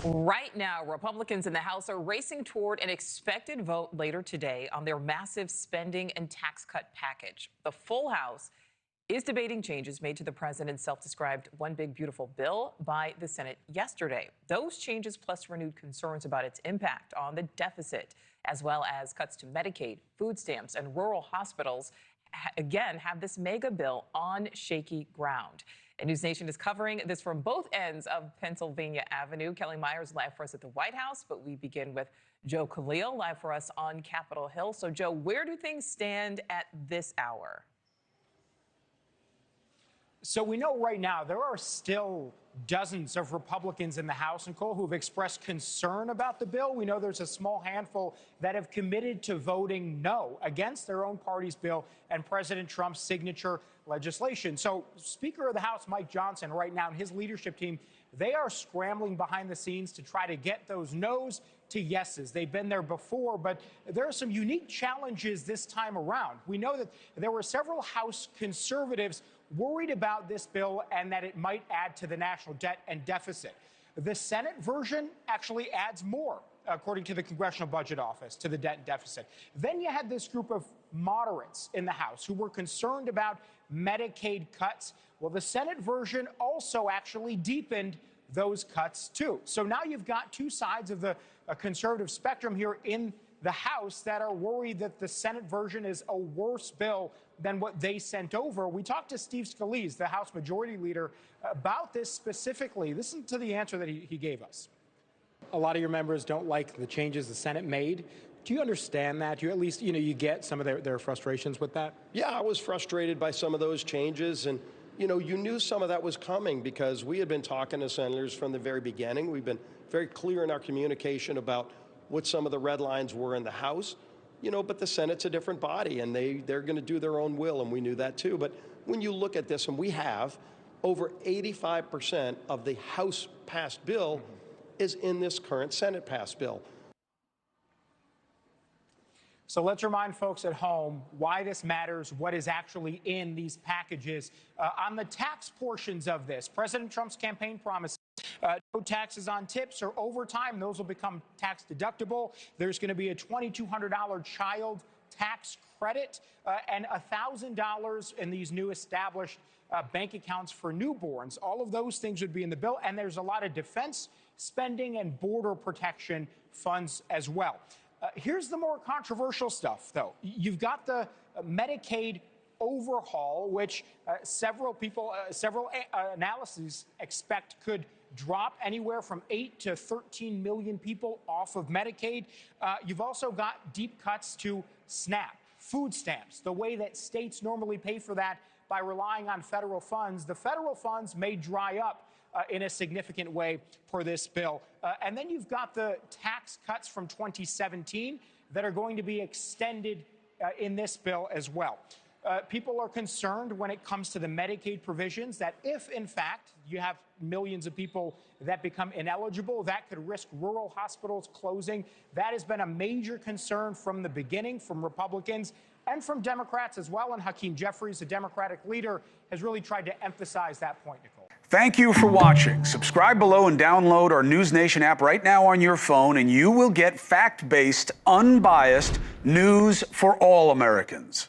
Right now, Republicans in the House are racing toward an expected vote later today on their massive spending and tax cut package. The full House is debating changes made to the president's self-described One Big Beautiful Bill by the Senate yesterday. Those changes, plus renewed concerns about its impact on the deficit, as well as cuts to Medicaid, food stamps, and rural hospitals, again have this mega bill on shaky ground. And NewsNation is covering this from both ends of Pennsylvania Avenue. Kelly Myers live for us at the White House, but we begin with Joe Khalil live for us on Capitol Hill. So, Joe, where do things stand at this hour? So we know right now there are still dozens of Republicans in the House, Nichole, who have expressed concern about the bill. We know there's a small handful that have committed to voting no against their own party's bill and President Trump's signature legislation. So Speaker of the House Mike Johnson right now and his leadership team, they are scrambling behind the scenes to try to get those no's to yeses. They've been there before, but there are some unique challenges this time around. We know that there were several House conservatives worried about this bill and that it might add to the national debt and deficit. The Senate version actually adds more, according to the Congressional Budget Office, to the debt and deficit. Then you had this group of moderates in the House who were concerned about Medicaid cuts. Well, the Senate version also actually deepened those cuts, too. So now you've got two sides of the conservative spectrum here in the House that are worried that the Senate version is a worse bill than what they sent over. We talked to Steve Scaliz, the House Majority Leader, about this specifically. Listen to the answer that he gave us. A lot of your members don't like the changes the Senate made. Do you understand that? Do you at least, you get some of their frustrations with that? Yeah, I was frustrated by some of those changes. And, you knew some of that was coming because we had been talking to senators from the very beginning. We've been very clear in our communication about what some of the red lines were in the House. But the Senate's a different body, and they're going to do their own will, and we knew that too. But when you look at this, and we have over 85% of the House-passed bill is in this current Senate-passed bill. So let's remind folks at home why this matters, what is actually in these packages. On the tax portions of this, President Trump's campaign promise no taxes on tips or overtime. Those will become tax deductible. There's going to be a $2,200 child tax credit and $1,000 in these new established bank accounts for newborns. All of those things would be in the bill. And there's a lot of defense spending and border protection funds as well. Here's the more controversial stuff, though. You've got the Medicaid overhaul, which several analyses expect could drop anywhere from 8 to 13 million people off of Medicaid. You've also got deep cuts to SNAP, food stamps, the way that states normally pay for that by relying on federal funds. The federal funds may dry up in a significant way for this bill. And then you've got the tax cuts from 2017 that are going to be extended in this bill as well. People are concerned when it comes to the Medicaid provisions that if, in fact, you have millions of people that become ineligible, that could risk rural hospitals closing. That has been a major concern from the beginning from Republicans and from Democrats as well. And Hakeem Jeffries, the Democratic leader, has really tried to emphasize that point, Nichole. Thank you for watching. Subscribe below and download our NewsNation app right now on your phone, and you will get fact-based, unbiased news for all Americans.